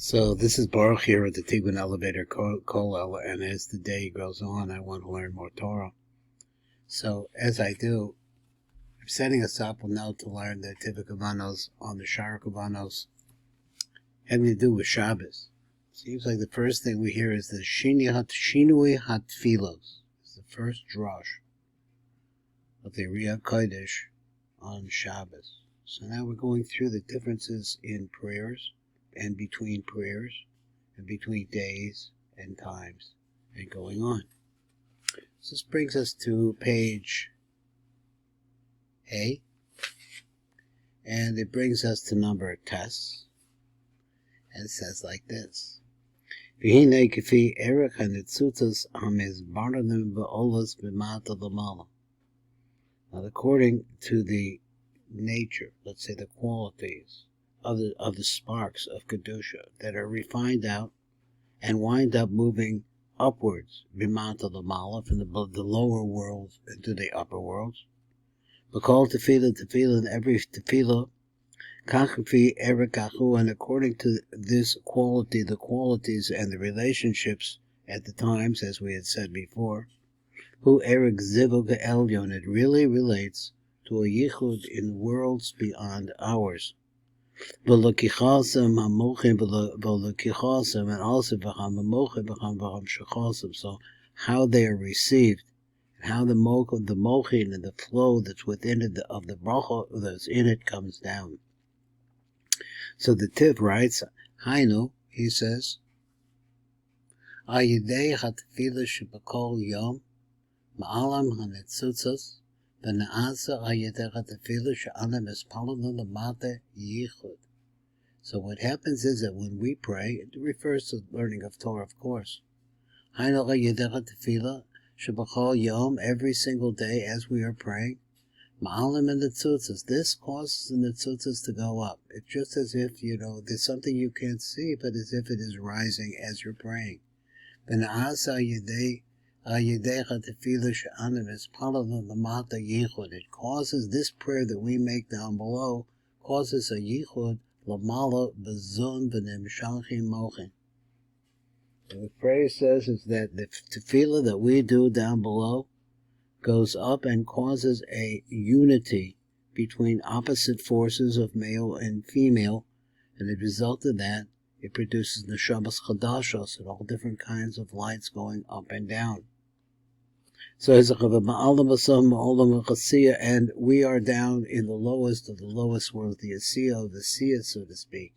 So this is Baruch here at the Tikkun Elevator Kollel, and as the day goes on, I want to learn more Torah. So as I do, I'm setting us up now to learn the Tivah Kavanos on the Shara Kavanos having to do with Shabbos. Seems like the first thing we hear is the Shinui Hatfilos. It's the first drush of the Riyah Kodesh on Shabbos. So now we're going through the differences in prayers and between days and times, and going on. So this brings us to page A, and it brings us to number of tests, and it says like this. Now, according to the nature, let's say the qualities of the sparks of Kedusha that are refined out and wind up moving upwards, b'mata l'mala, from the lower worlds into the upper worlds. B'kol tefillah, in every tefillah, kachafi erikachu, and according to this quality, the qualities and the relationships at the times, as we had said before, hu erik zivug elyon, it really relates to a yichud in worlds beyond ours. And also and so how they are received, and how the mochin and the flow that's within it, of the bracha that's in it, comes down. So the Tiv writes, Hainu, he says, Ayidei hatfilah shebakol yom ma'alam hanetzutzos so what happens is that when we pray, it refers to learning of Torah, of course. Every single day as we are praying, this causes the netzutzos to go up. It's just as if, there's something you can't see, but as if it is rising as you're praying. It causes this prayer that we make down below, causes a yichud lamala bezun v'nemshachim mochin. The phrase says is that the tefillah that we do down below goes up and causes a unity between opposite forces of male and female, and as a result of that, it produces neshamas chadashos and all different kinds of lights going up and down. So and we are down in the lowest of the lowest world, the Asiya of the Siya, so to speak.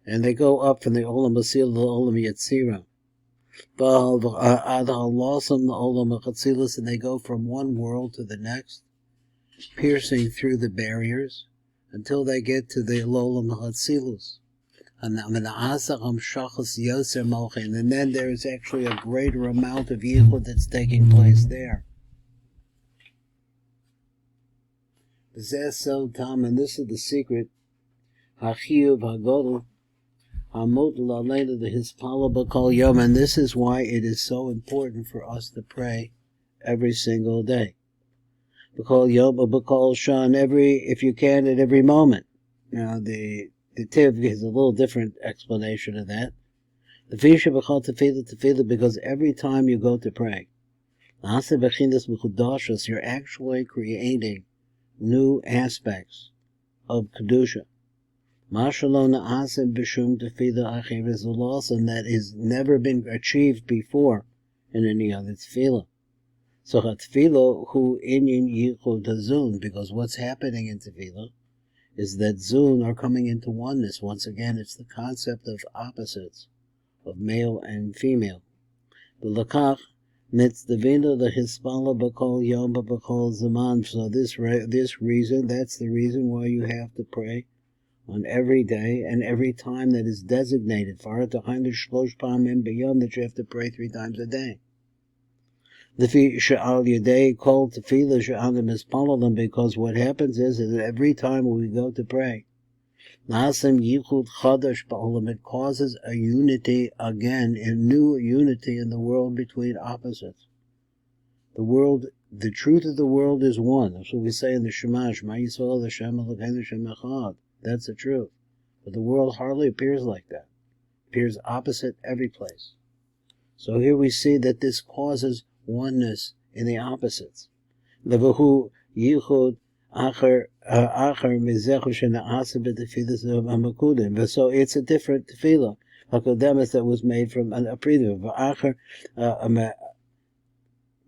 And they go up from the Olam Asiya to the Olam Yetzira. And they go from one world to the next, piercing through the barriers until they get to the Olam Hatzilus. And then there is actually a greater amount of yichud that's taking place there. And this is the secret. And this is why it is so important for us to pray every single day. If you can, at every moment. Now the Tiv gives a little different explanation of that. The tefillah, because every time you go to pray, you're actually creating new aspects of Kedusha. And that has never been achieved before in any other tefillah. So tefillah hu inyan yichud hazun, because what's happening in tefillah is that zun are coming into oneness. Once again, it's the concept of opposites, of male and female. The lakach mitzvah the hispala b'kol yom b'kol zaman. So this reason, that's the reason why you have to pray on every day and every time that is designated. For it shlosh pamim b'yom, that you have to pray 3 times a day. Because what happens is that every time we go to pray, it causes a unity again, a new unity in the world between opposites. The truth of the world is one. That's what we say in the Shema, Shema Yisrael, Hashem Elokeinu Hashem Echad. That's the truth. But the world hardly appears like that. appears opposite every place. So here we see that this causes oneness in the opposites. Levahu yichud acher mizechu shenaasa b'tefillas hamakudim. So it's a different tefillah, hakodemus, that was made from a previous. V'acher mechaber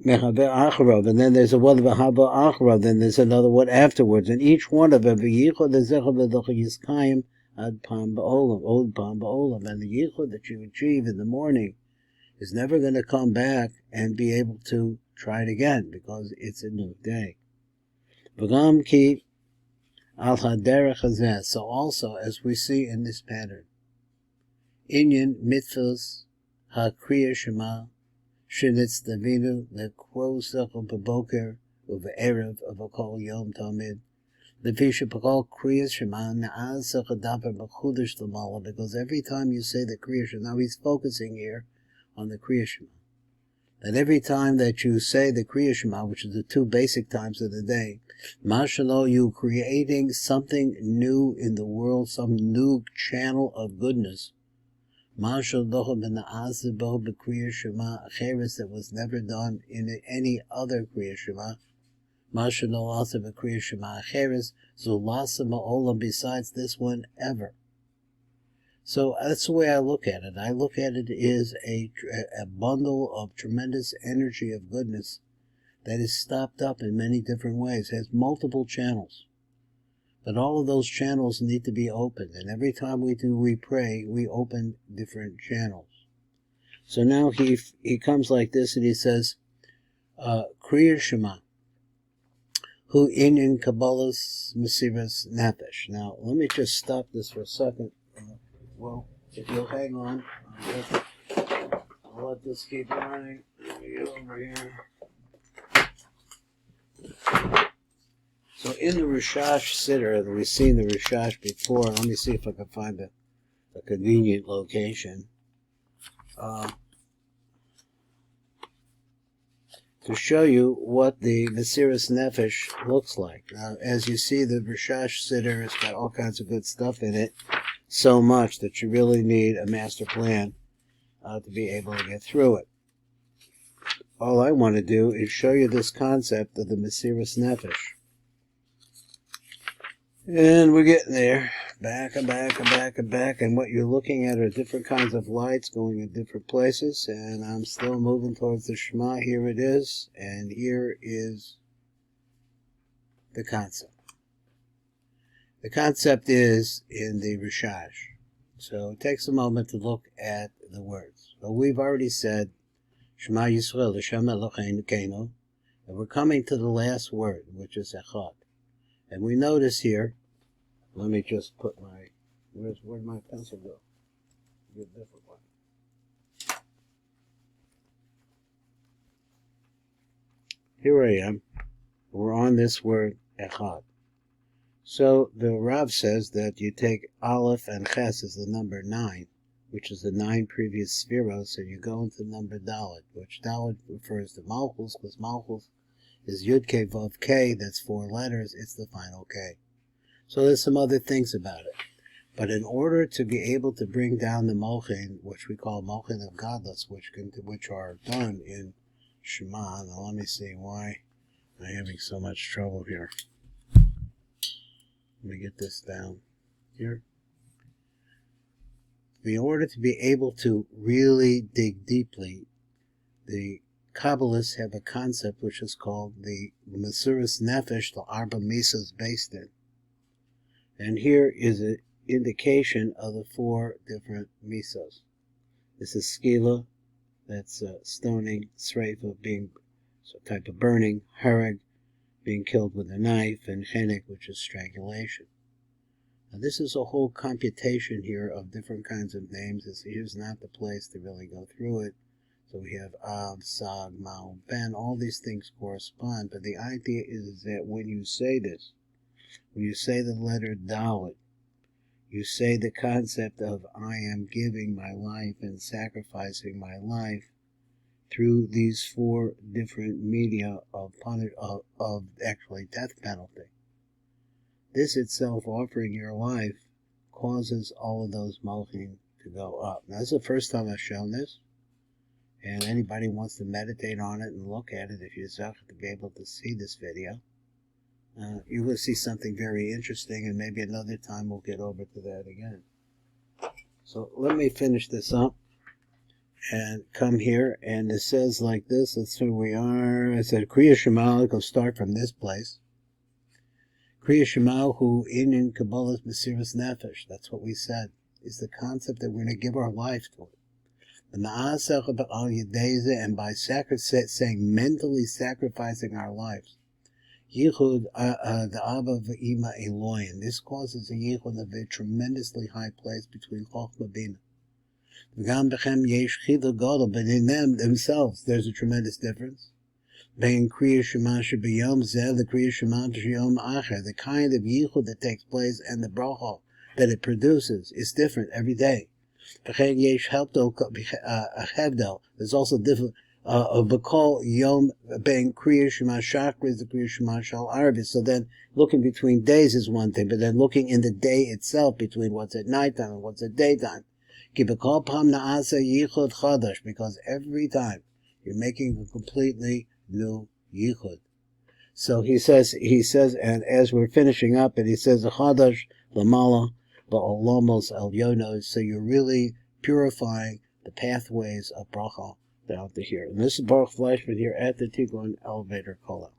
acharov, and then there's a one v'haba acharov, then there's another one afterwards, and each one of them v'yichud zechu v'dochu yiskayim ad pam ba'olam, od pam ba'olam, and the yichud that you achieve in the morning is never going to come back and be able to try it again, because it's a new day. V'gam ki al haderech hazeh. So also, as we see in this pattern, inyan mitzvos ha-kriya shema shenitz davinu lekro sechel b'boker uve'erev avokol yom tamid lefi shepakol kriya shema na'az sechel daper b'chudash l'mala, because every time you say the kriya shema, now he's focusing here on the Kriya Shema, that every time that you say the Kriya Shema, which is the two basic times of the day, Mashalo, you creating something new in the world, some new channel of goodness. Mashalo Kriya Shema Acheres, that was never done in any other Kriya Shema. Mashalo also Kriya Shema Acheres, Zulasa Ma'olam, besides this one ever. So that's the way I look at it. I look at it as a bundle of tremendous energy of goodness that is stopped up in many different ways, has multiple channels. But all of those channels need to be opened, and every time we pray, we open different channels. So now he comes like this, and he says, Kriya Shema, hu inyan kabbalas mesiras nefesh. Now, let me just stop this for a second. Well, if you'll hang on, I'll let this keep running. Let me get over here. So in the Rishash Siddur, and we've seen the Rishash before, let me see if I can find a convenient location to show you what the Mesiras Nefesh looks like. Now, as you see, the Rishash Siddur has got all kinds of good stuff in it, so much that you really need a master plan to be able to get through it. All I want to do is show you this concept of the Mesiras Nefesh. And we're getting there. Back and back and back and back. And what you're looking at are different kinds of lights going in different places. And I'm still moving towards the Shema. Here it is. And here is the concept. The concept is in the Rishash. So it takes a moment to look at the words. So we've already said, Shema Yisrael, Hashem Eloheinu Keinu, and we're coming to the last word, which is Echad. And we notice here, let me just put my, where'd my pencil go? Get a different one. Here I am. We're on this word, Echad. So the Rav says that you take Aleph and Ches as the number 9, which is the 9 previous spheros, and you go into the number Dalet, which Dalet refers to Malchus, because Malchus is Yud K Vav K, that's 4 letters, it's the final K. So there's some other things about it. But in order to be able to bring down the Mochin, which we call Mochin of Godless, which are done in Shema, now let me see why I'm having so much trouble here. Let me get this down here. In order to be able to really dig deeply, the Kabbalists have a concept which is called the Mesiras Nefesh, the Arba Misas based in. And here is an indication of the 4 different Misos. This is Skila, that's stoning, Sreifa, being a type of burning, Harag, being killed with a knife, and Chenek, which is strangulation. Now this is a whole computation here of different kinds of names. Here's not the place to really go through it. So we have Av, Sag, Mao, Ben, all these things correspond, but the idea is that when you say this, when you say the letter Dalet, you say the concept of I am giving my life and sacrificing my life through these 4 different media of actually death penalty. This itself, offering your life, causes all of those mochin to go up. Now, this is the first time I've shown this, and anybody wants to meditate on it and look at it, if you're to be able to see this video, you will see something very interesting, and maybe another time we'll get over to that again. So let me finish this up and come here, and it says like this. That's where we are. I said Kriya Shema. I'll start from this place. Kriya Shema hu in Kabbalah's Mesiras Nefesh. That's what we said, is the concept that we're going to give our life to it. And by saying mentally sacrificing our lives, Yichud the Abba v'Ima Eloyin. This causes a yichud of a tremendously high place between Chochmah Bina. But in them themselves, there's a tremendous difference. The kind of yichud that takes place and the bracha that it produces is different every day. There's also different. Bakol Yom Ben Kriya Shema Shachar is the Kriya Shema Shal Arvis. So then looking between days is one thing, but then looking in the day itself between what's at nighttime and what's at daytime. Because every time you're making a completely new yichud. So he says, and as we're finishing up, and he says, Chadash Lamala Ba'olamos El Yonos. So you're really purifying the pathways of bracha down to here. And this is Baruch Fleischman here at the Tikkun Elevator Kollel.